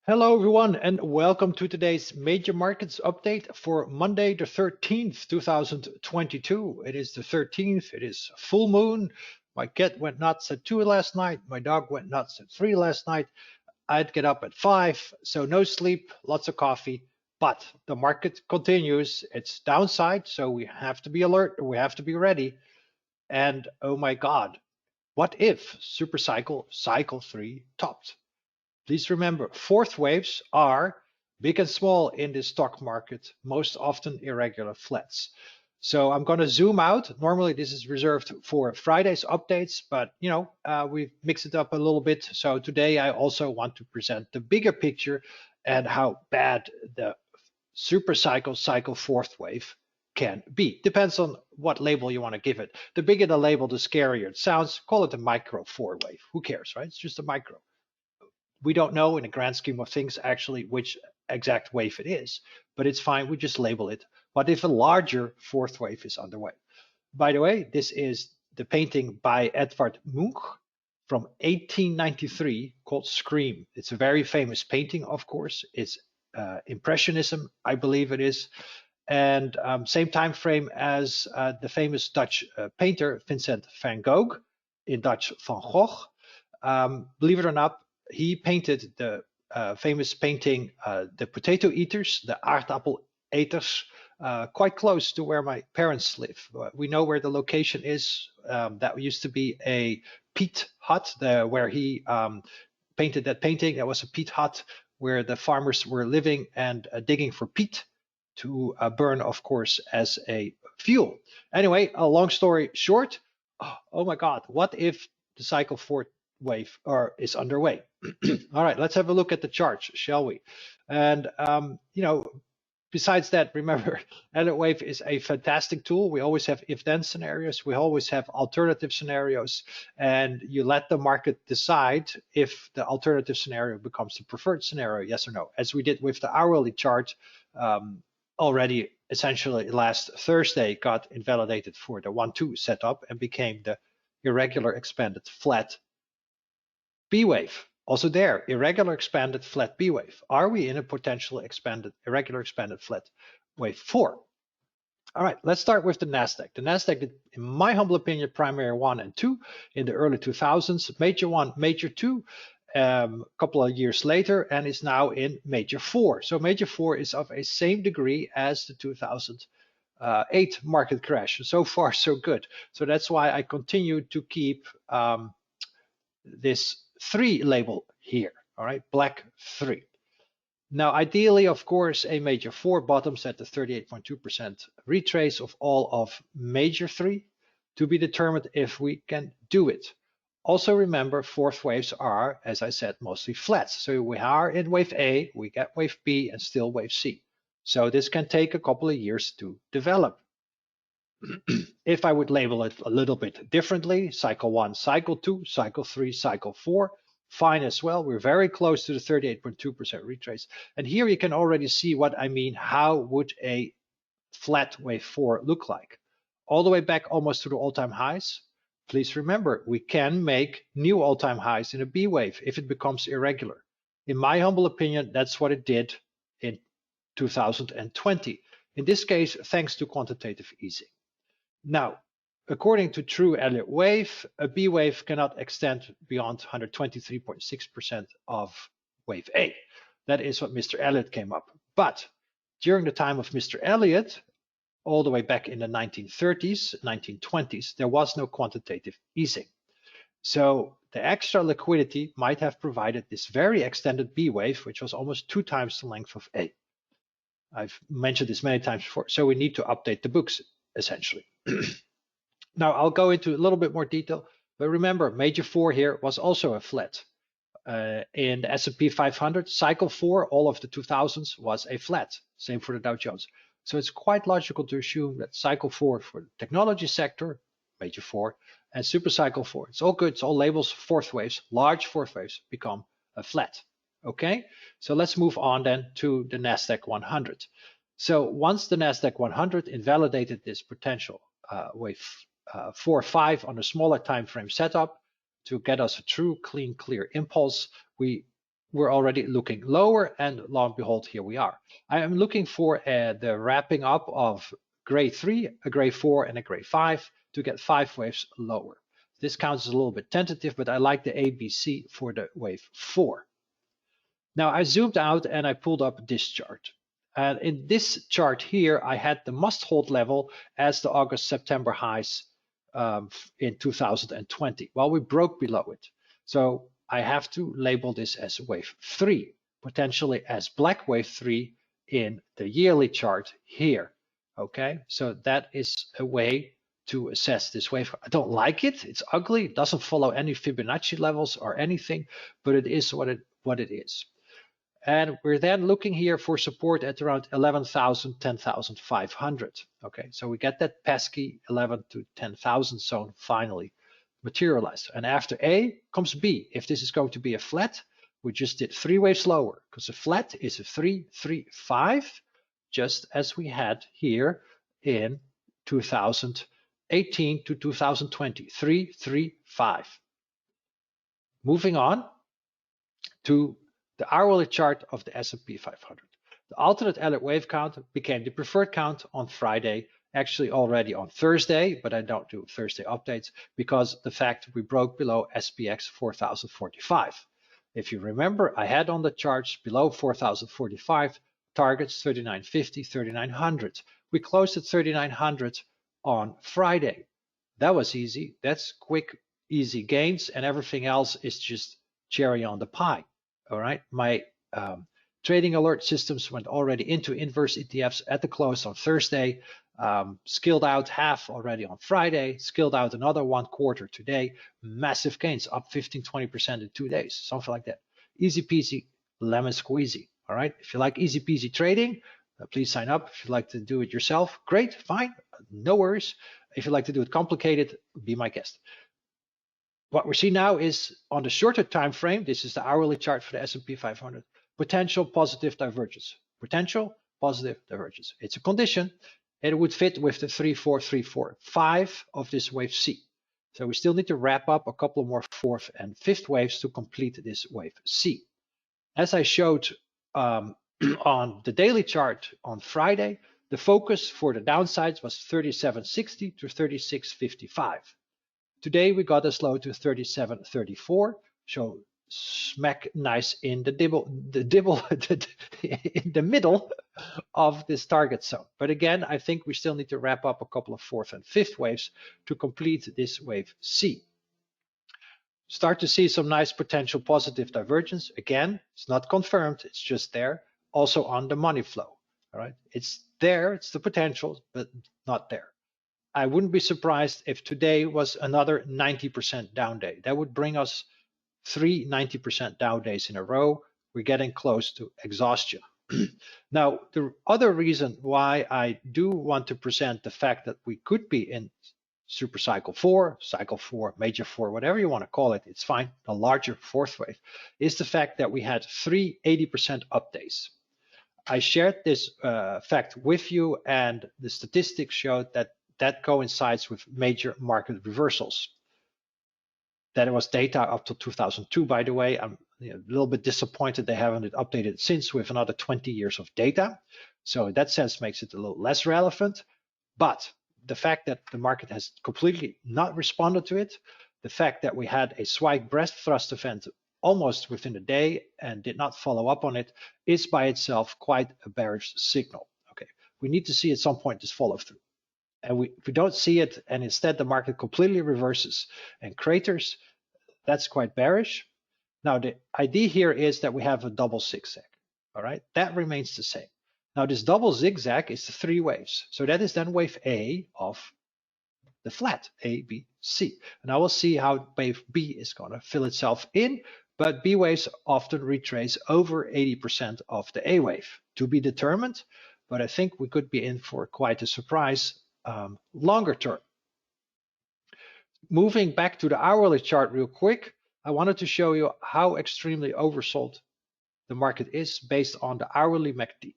Hello everyone and welcome to today's major markets update for Monday the 13th, 2022. It is the 13th, it is full moon. My cat went nuts at 2 last night, my dog went nuts at 3 last night. I'd get up at 5, so no sleep, lots of coffee, but the market continues. It's downside, so we have to be alert, we have to be ready. And oh my God, what if super cycle 3 topped? Please remember, fourth waves are big and small in the stock market, most often irregular flats. So I'm going to zoom out. Normally this is reserved for Friday's updates, but we've mixed it up a little bit. So today I also want to present the bigger picture and how bad the super cycle fourth wave can be. Depends on what label you want to give it. The bigger the label, the scarier it sounds. Call it a micro four wave. Who cares, right? It's just a micro. We don't know in the grand scheme of things actually which exact wave it is, but it's fine. We just label it. What if a larger fourth wave is underway? By the way, this is the painting by Edvard Munch from 1893 called Scream. It's a very famous painting, of course. It's Impressionism, I believe it is. And same time frame as the famous Dutch painter Vincent van Gogh, in Dutch Van Gogh. Believe it or not, he painted the famous painting, The Potato Eaters, the aardappeleters, quite close to where my parents live. We know where the location is. That used to be a peat hut where he painted that painting. That was a peat hut where the farmers were living and digging for peat to burn, of course, as a fuel. Anyway, a long story short, oh my God, what if the cycle fourth wave is underway? All right, let's have a look at the charts, shall we? And besides that, remember, Elliott Wave is a fantastic tool. We always have if-then scenarios. We always have alternative scenarios, and you let the market decide if the alternative scenario becomes the preferred scenario, yes or no, as we did with the hourly chart already. Essentially, last Thursday got invalidated for the 1-2 setup and became the irregular expanded flat B wave. Also there, irregular expanded flat B wave. Are we in a potential irregular expanded flat wave 4? All right, let's start with the Nasdaq. The Nasdaq did, in my humble opinion, primary 1 and 2 in the early 2000s, major 1, major 2, a couple of years later, and is now in major 4. So major 4 is of a same degree as the 2008 market crash. So far, so good. So that's why I continue to keep this 3 label here. All right, black 3. Now, ideally, of course, a major 4 bottoms at the 38.2% retrace of all of major 3 to be determined if we can do it. Also remember, fourth waves are, as I said, mostly flats. So we are in wave A, we get wave B, and still wave C. So this can take a couple of years to develop. If I would label it a little bit differently, cycle 1, cycle 2, cycle 3, cycle 4, fine as well. We're very close to the 38.2% retrace. And here you can already see what I mean. How would a flat wave 4 look like? All the way back almost to the all-time highs. Please remember, we can make new all-time highs in a B wave if it becomes irregular. In my humble opinion, that's what it did in 2020. In this case, thanks to quantitative easing. Now, according to true Elliott Wave, a B wave cannot extend beyond 123.6% of wave A. That is what Mr. Elliott came up. But during the time of Mr. Elliott, all the way back in the 1930s, 1920s, there was no quantitative easing. So the extra liquidity might have provided this very extended B wave, which was almost 2 times the length of A. I've mentioned this many times before, so we need to update the books, essentially. Now I'll go into a little bit more detail, but remember, major 4 here was also a flat. In the S&P 500, cycle 4, all of the 2000s was a flat. Same for the Dow Jones. So it's quite logical to assume that cycle 4 for the technology sector, major 4, and super cycle 4, it's all good. It's all labels, fourth waves, large fourth waves become a flat. Okay, so let's move on then to the Nasdaq 100. So once the Nasdaq 100 invalidated this potential wave 4 or 5 on a smaller time frame setup to get us a true, clean, clear impulse, we we're already looking lower, and lo and behold, here we are. I am looking for the wrapping up of gray 3, a gray 4, and a gray 5 to get 5 waves lower. This counts as a little bit tentative, but I like the ABC for the wave 4. Now I zoomed out and I pulled up this chart. And in this chart here, I had the must hold level as the August-September highs in 2020. Well, we broke below it. So I have to label this as wave 3, potentially as black wave 3 in the yearly chart here. Okay, so that is a way to assess this wave. I don't like it. It's ugly. It doesn't follow any Fibonacci levels or anything, but it is what it is. And we're then looking here for support at around 11,000, 10,500. Okay, so we get that pesky 11 to 10,000 zone finally materialized. And after A comes B. If this is going to be a flat, we just did 3 waves lower, because a flat is a 3, 3, 5, just as we had here in 2018 to 2020, 3, 3, 5. Moving on to the hourly chart of the S&P 500. The alternate Elliott Wave count became the preferred count on Friday, actually already on Thursday, but I don't do Thursday updates because the fact we broke below SPX 4045. If you remember, I had on the charts below 4045 targets 3950, 3900. We closed at 3900 on Friday. That was easy. That's quick, easy gains, and everything else is just cherry on the pie. All right, my trading alert systems went already into inverse ETFs at the close on Thursday, skilled out half already on Friday, skilled out another 1/4 today, massive gains, up 15, 20% in 2 days, something like that. Easy peasy, lemon squeezy. All right, if you like easy peasy trading, please sign up. If you'd like to do it yourself, great, fine, no worries. If you'd like to do it complicated, be my guest. What we see now is on the shorter time frame, this is the hourly chart for the S&P 500, potential positive divergence. Potential positive divergence. It's a condition. It would fit with the 3, 4, 3, 4, 5 of this wave C. So we still need to wrap up a couple more 4th and 5th waves to complete this wave C. As I showed on the daily chart on Friday, the focus for the downsides was 3760 to 3655. Today we got as low to 37.34, so smack nice in the in the middle of this target zone. But again, I think we still need to wrap up a couple of 4th and 5th waves to complete this wave C. Start to see some nice potential positive divergence. Again, it's not confirmed, it's just there. Also on the money flow. All right, it's there, it's the potential, but not there. I wouldn't be surprised if today was another 90% down day. That would bring us 3 90% down days in a row. We're getting close to exhaustion. Now, the other reason why I do want to present the fact that we could be in super cycle 4, major 4, whatever you want to call it, it's fine, a larger 4th wave, is the fact that we had 3 80% up days. I shared this fact with you, and the statistics showed that coincides with major market reversals. That was data up to 2002, by the way. I'm a little bit disappointed they haven't updated since with another 20 years of data. So in that sense, makes it a little less relevant. But the fact that the market has completely not responded to it, the fact that we had a swike breast thrust event almost within a day and did not follow up on it, is by itself quite a bearish signal. Okay, we need to see at some point this follow through. And if we don't see it, and instead the market completely reverses and craters, that's quite bearish. Now, the idea here is that we have a double zigzag. All right, that remains the same. Now, this double zigzag is the 3 waves. So that is then wave A of the flat, A, B, C. And I will see how wave B is going to fill itself in. But B waves often retrace over 80% of the A wave, to be determined. But I think we could be in for quite a surprise longer term. Moving back to the hourly chart real quick, I wanted to show you how extremely oversold the market is based on the hourly MACD.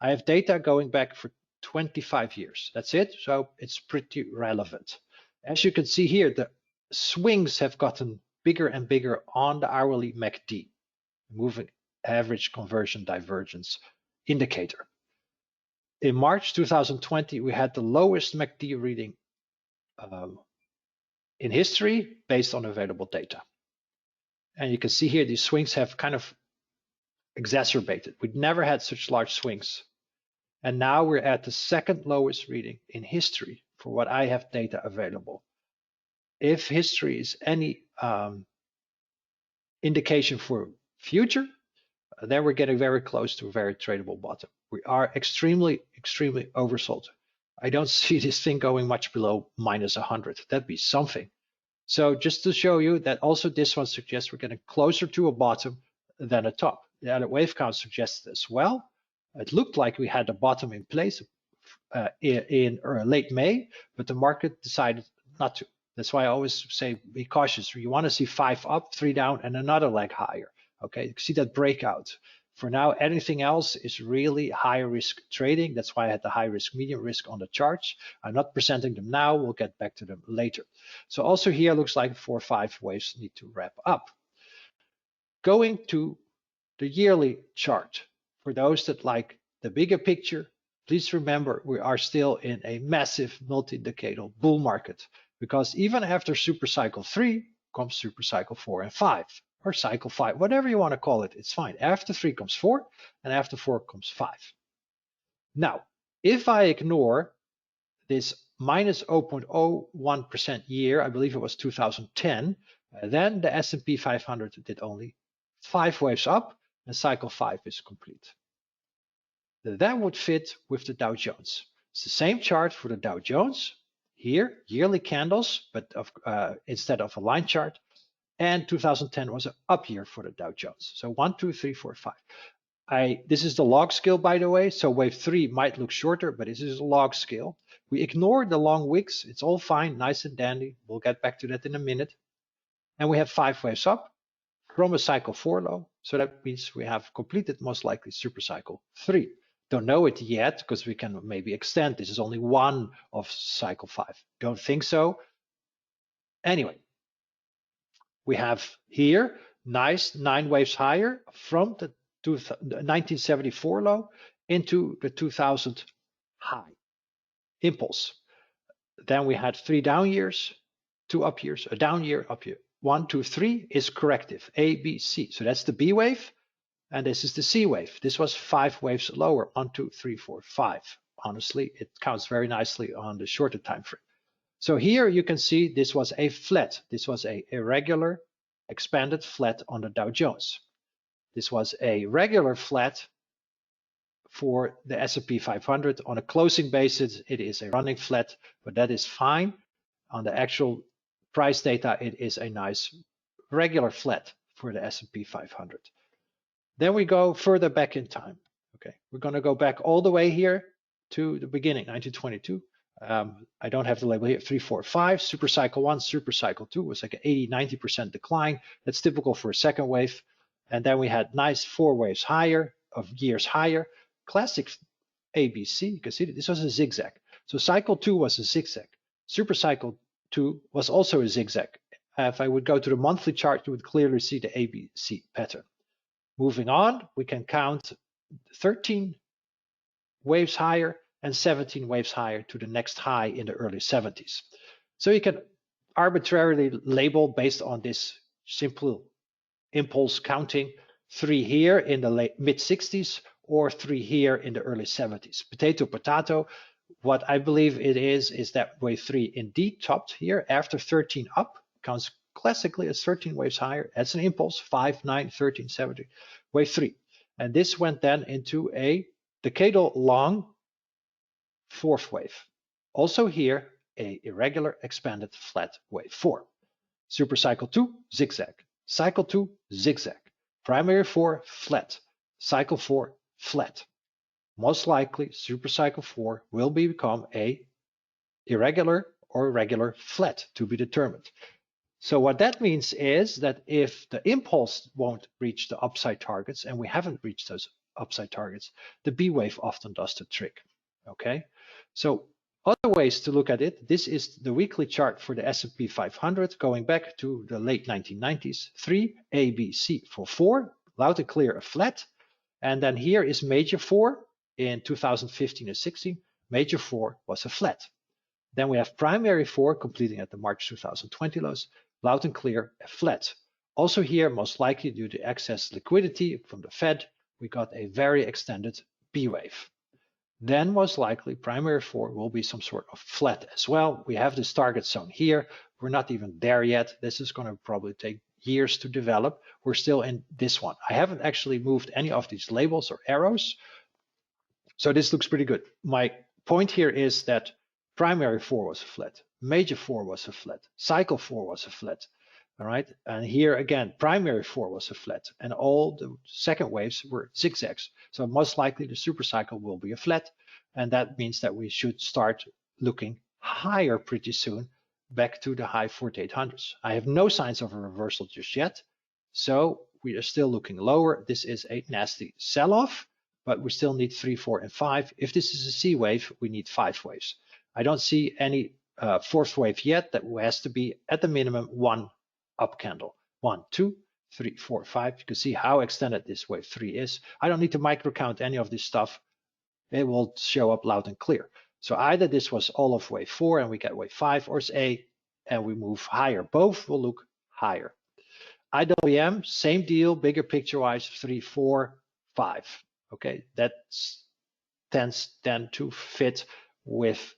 I have data going back for 25 years. That's it. So it's pretty relevant. As you can see here, the swings have gotten bigger and bigger on the hourly MACD. moving average conversion divergence indicator. In March 2020, we had the lowest MACD reading in history based on available data. And you can see here these swings have kind of exacerbated. We'd never had such large swings. And now we're at the second lowest reading in history for what I have data available. If history is any indication for future, then we're getting very close to a very tradable bottom. We are extremely, extremely oversold. I don't see this thing going much below minus 100. That'd be something. So just to show you that also this one suggests we're getting closer to a bottom than a top. The Elliott Wave count suggests as well. It looked like we had a bottom in place in late May, but the market decided not to. That's why I always say be cautious. You want to see 5 up, 3 down, and another leg higher. Okay, see that breakout. For now, anything else is really high risk trading. That's why I had the high risk, medium risk on the charts. I'm not presenting them now. We'll get back to them later. So also here looks like 4 or 5 waves need to wrap up. Going to the yearly chart. For those that like the bigger picture, please remember we are still in a massive multi-decadal bull market, because even after super cycle 3 comes super cycle 4 and 5, or cycle 5, whatever you want to call it, it's fine. After 3 comes 4, and after 4 comes 5. Now, if I ignore this minus 0.01% year, I believe it was 2010, then the S&P 500 did only 5 waves up, and cycle 5 is complete. That would fit with the Dow Jones. It's the same chart for the Dow Jones. Here, yearly candles, but instead of a line chart. And 2010 was an up year for the Dow Jones. So 1, 2, 3, 4, 5. This is the log scale, by the way. So wave 3 might look shorter, but this is a log scale. We ignore the long wicks. It's all fine, nice and dandy. We'll get back to that in a minute. And we have 5 waves up from a cycle 4 low. So that means we have completed most likely super cycle 3. Don't know it yet because we can maybe extend. This is only one of cycle 5. Don't think so. Anyway, we have here nice 9 waves higher from the 1974 low into the 2000 high impulse. Then we had 3 down years, 2 up years, a down year, up year. 1, 2, 3 is corrective, A, B, C. So that's the B wave, and this is the C wave. This was 5 waves lower, 1, 2, 3, 4, 5. Honestly, it counts very nicely on the shorter time frame. So here you can see this was a flat. This was a irregular expanded flat on the Dow Jones. This was a regular flat for the S&P 500. On a closing basis, it is a running flat, but that is fine. On the actual price data, it is a nice regular flat for the S&P 500. Then we go further back in time. Okay, we're going to go back all the way here to the beginning, 1922. I don't have the label here, 3, 4, 5, super cycle 1, super cycle 2 was like an 80-90% decline. That's typical for a second wave. And then we had nice 4 waves higher, of years higher. Classic ABC, you can see that this was a zigzag. So cycle 2 was a zigzag. Super cycle 2 was also a zigzag. If I would go to the monthly chart, you would clearly see the ABC pattern. Moving on, we can count 13 waves higher and 17 waves higher to the next high in the early 70s. So you can arbitrarily label based on this simple impulse counting 3 here in the late mid 60s or 3 here in the early 70s. Potato, potato. What I believe it is that wave 3 indeed topped here after 13 up, counts classically as 13 waves higher. That's an impulse, 5, 9, 13, 17, wave 3. And this went then into a decadal long 4th wave. Also here, a irregular expanded flat wave 4. Super cycle 2, zigzag. Cycle 2, zigzag. Primary 4, flat. Cycle 4, flat. Most likely, super cycle 4 will become a irregular or regular flat to be determined. So what that means is that if the impulse won't reach the upside targets, and we haven't reached those upside targets, the B wave often does the trick. Okay, so other ways to look at it, this is the weekly chart for the S&P 500 going back to the late 1990s. 3, A, B, C for 4, loud and clear a flat. And then here is major 4 in 2015 and 16. Major 4 was a flat. Then we have primary 4 completing at the March 2020 lows, loud and clear a flat. Also here, most likely due to excess liquidity from the Fed, we got a very extended B wave. Then most likely primary 4 will be some sort of flat as well. We have this target zone here. We're not even there yet. This is going to probably take years to develop. We're still in this one. I haven't actually moved any of these labels or arrows. So this looks pretty good. My point here is that primary 4 was a flat, major 4 was a flat, cycle 4 was a flat. All right, and here again, primary 4 was a flat, and all the second waves were zigzags. So most likely the super cycle will be a flat, and that means that we should start looking higher pretty soon, back to the high 4800s. I have no signs of a reversal just yet, so we are still looking lower. This is a nasty sell-off, but we still need 3, 4, and 5. If this is a C wave, we need 5 waves. I don't see any fourth wave yet. That has to be at the minimum 1 up candle. 1, 2, 3, 4, 5. You can see how extended this wave 3 is. I don't need to micro count any of this stuff. It will show up loud and clear. So either this was all of wave 4 and we get wave 5, or it's A and we move higher. Both will look higher. IWM, same deal, bigger picture wise, 3, 4, 5. Okay, that tends then to fit with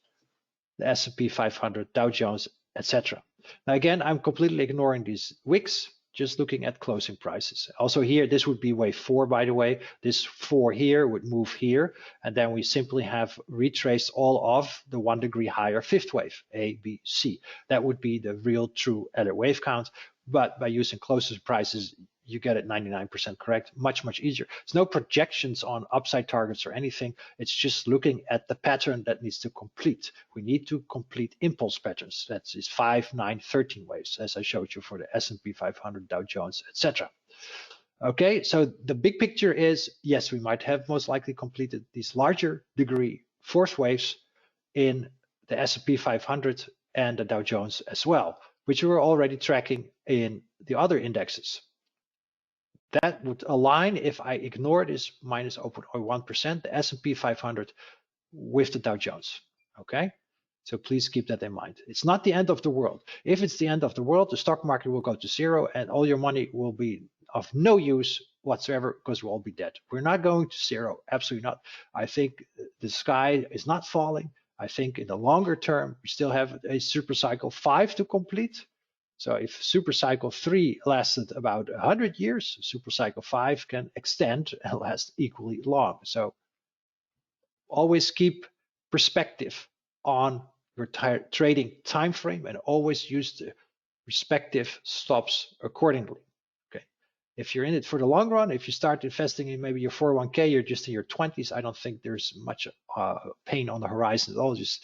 the S&P 500, Dow Jones, etc. Now again, I'm completely ignoring these wicks, just looking at closing prices. Also here, this would be wave 4, by the way. This 4 here would move here, and then we simply have retraced all of the 1 degree higher fifth wave, A, B, C. That would be the real true Elliott wave count, but by using closest prices, you get it 99% correct, much, much easier. There's no projections on upside targets or anything. It's just looking at the pattern that needs to complete. We need to complete impulse patterns. That is 5, 9, 13 waves, as I showed you for the S&P 500, Dow Jones, etc. Okay, so the big picture is, yes, we might have most likely completed these larger degree fourth waves in the S&P 500 and the Dow Jones as well, which we were already tracking in the other indexes. That would align if I ignore this minus 0.01%, the S&P 500 with the Dow Jones, okay? So please keep that in mind. It's not the end of the world. If it's the end of the world, the stock market will go to zero and all your money will be of no use whatsoever because we'll all be dead. We're not going to zero, absolutely not. I think the sky is not falling. I think in the longer term, we still have a super cycle 5 to complete. So if super cycle 3 lasted about 100 years, super cycle 5 can extend and last equally long. So always keep perspective on your trading time frame and always use the respective stops accordingly. Okay. If you're in it for the long run, if you start investing in maybe your 401k, you're just in your 20s, I don't think there's much pain on the horizon at all. Just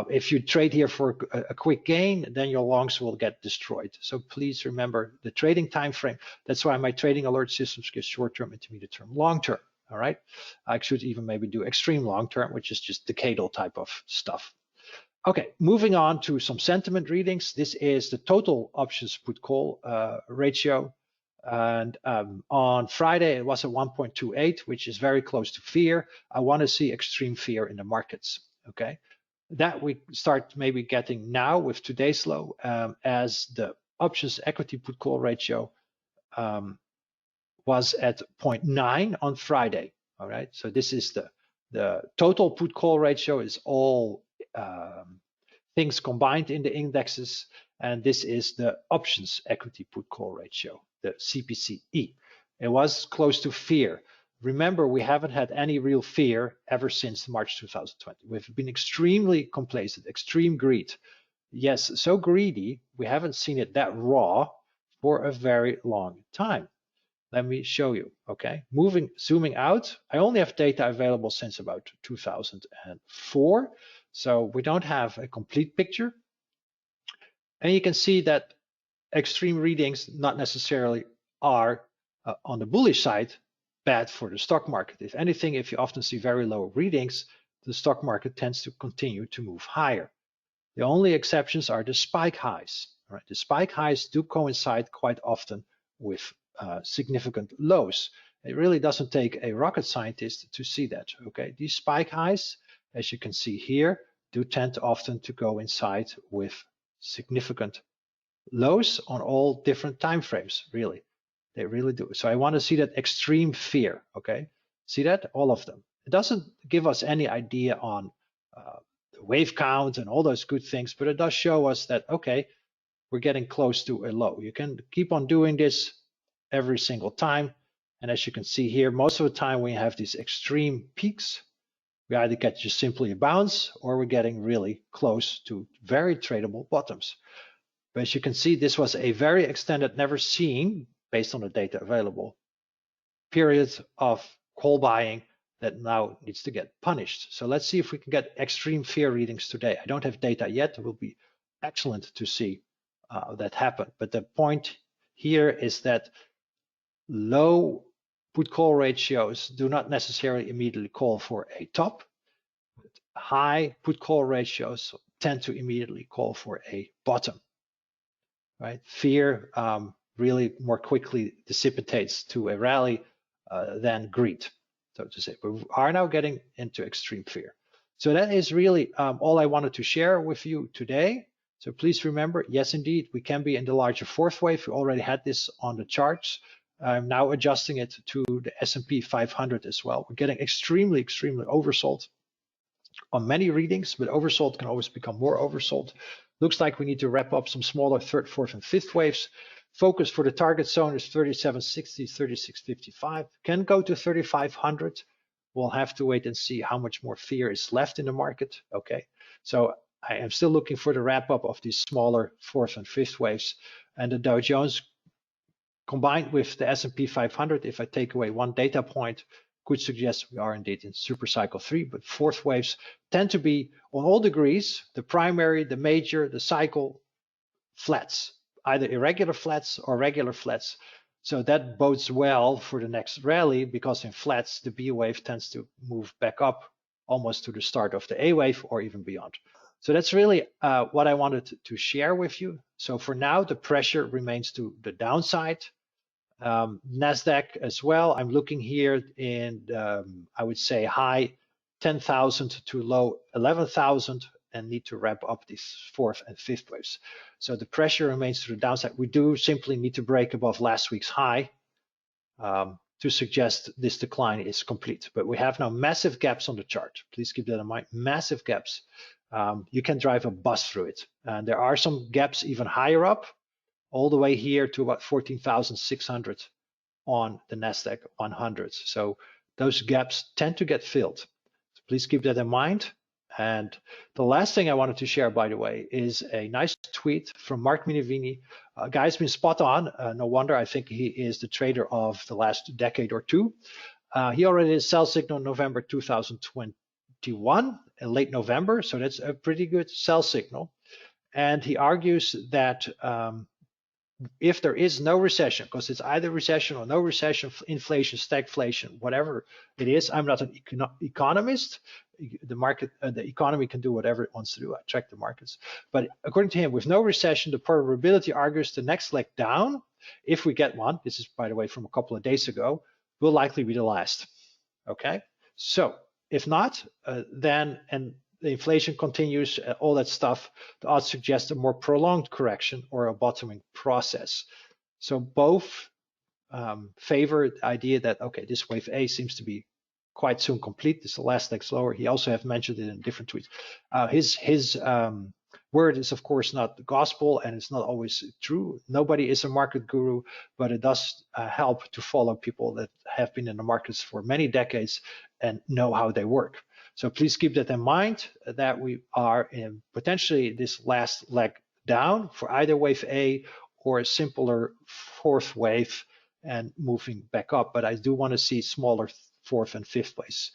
if you trade here for a quick gain, then your longs will get destroyed. So please remember the trading time frame. That's why my trading alert systems give short-term, intermediate term, long-term. All right. I should even maybe do extreme long-term, which is just decadal type of stuff. Okay, moving on to some sentiment readings. This is the total options put call ratio. And on Friday, it was at 1.28, which is very close to fear. I want to see extreme fear in the markets. Okay. That we start maybe getting now with today's low, as the options equity put call ratio was at 0.9 on Friday. All right, so this is the total put call ratio is all things combined in the indexes, and this is the options equity put call ratio, the CPCE. It was close to fear. Remember, we haven't had any real fear ever since March 2020. We've been extremely complacent, extreme greed. Yes, so greedy, we haven't seen it that raw for a very long time. Let me show you, okay? Zooming out, I only have data available since about 2004, so we don't have a complete picture. And you can see that extreme readings not necessarily are on the bullish side bad for the stock market. If anything, if you often see very low readings, the stock market tends to continue to move higher. The only exceptions are the spike highs. Right? The spike highs do coincide quite often with significant lows. It really doesn't take a rocket scientist to see that. Okay, these spike highs, as you can see here, do tend often to go inside with significant lows on all different time frames. Really, they really do. So I want to see that extreme fear. Okay, see that, all of them. It doesn't give us any idea on the wave count and all those good things, but it does show us that, okay, we're getting close to a low. You can keep on doing this every single time. And as you can see here, most of the time we have these extreme peaks. We either get just simply a bounce or we're getting really close to very tradable bottoms. But as you can see, this was a very extended, never seen, based on the data available, period of call buying that now needs to get punished. So let's see if we can get extreme fear readings today. I don't have data yet. It will be excellent to see that happen. But the point here is that low put call ratios do not necessarily immediately call for a top. High put call ratios tend to immediately call for a bottom. Right? Fear really more quickly dissipates to a rally than greed, so to say. We are now getting into extreme fear. So that is really all I wanted to share with you today. So please remember, yes, indeed, we can be in the larger fourth wave. We already had this on the charts. I'm now adjusting it to the S&P 500 as well. We're getting extremely, extremely oversold on many readings, but oversold can always become more oversold. Looks like we need to wrap up some smaller third, fourth, and fifth waves. Focus for the target zone is 3760, 3655. Can go to 3500. We'll have to wait and see how much more fear is left in the market. Okay, so I am still looking for the wrap up of these smaller fourth and fifth waves. And the Dow Jones combined with the S&P 500, if I take away one data point, could suggest we are indeed in super cycle 3, but fourth waves tend to be on all degrees, the primary, the major, the cycle flats, either irregular flats or regular flats. So that bodes well for the next rally, because in flats, the B wave tends to move back up almost to the start of the A wave or even beyond. So that's really what I wanted to share with you. So for now, the pressure remains to the downside. Nasdaq as well. I'm looking here in, I would say, high 10,000 to low 11,000, and need to wrap up these fourth and fifth waves. So the pressure remains to the downside. We do simply need to break above last week's high to suggest this decline is complete. But we have now massive gaps on the chart. Please keep that in mind, massive gaps. You can drive a bus through it. And there are some gaps even higher up, all the way here to about 14,600 on the Nasdaq 100. So those gaps tend to get filled. So please keep that in mind. And the last thing I wanted to share, by the way, is a nice tweet from Mark Minervini. Guy's been spot on. No wonder. I think he is the trader of the last decade or two. He already did sell signal in November 2021, late November. So that's a pretty good sell signal. And he argues that if there is no recession, because it's either recession or no recession, inflation, stagflation, whatever it is. I'm not an economist. The market, the economy can do whatever it wants to do. I track the markets. But according to him, with no recession, the probability argues the next leg down, if we get one, this is, by the way, from a couple of days ago, will likely be the last. Okay? So if not, then, and the inflation continues, all that stuff, the odds suggest a more prolonged correction or a bottoming process. So both favor the idea that, okay, this wave A seems to be quite soon complete. This is the last leg slower. He also have mentioned it in different tweets. His word is, of course, not the gospel, and it's not always true. Nobody is a market guru, but it does help to follow people that have been in the markets for many decades and know how they work. So please keep that in mind, that we are in potentially this last leg down for either wave A or a simpler fourth wave and moving back up. But I do want to see smaller fourth and fifth waves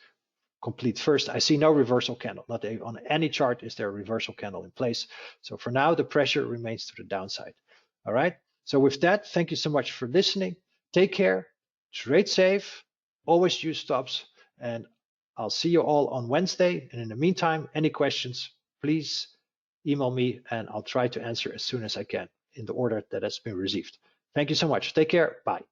complete first. I see no reversal candle. Not on any chart is there a reversal candle in place. So for now, the pressure remains to the downside. All right. So with that, thank you so much for listening. Take care, trade safe, always use stops, and I'll see you all on Wednesday. And in the meantime, any questions, please email me and I'll try to answer as soon as I can in the order that has been received. Thank you so much. Take care. Bye.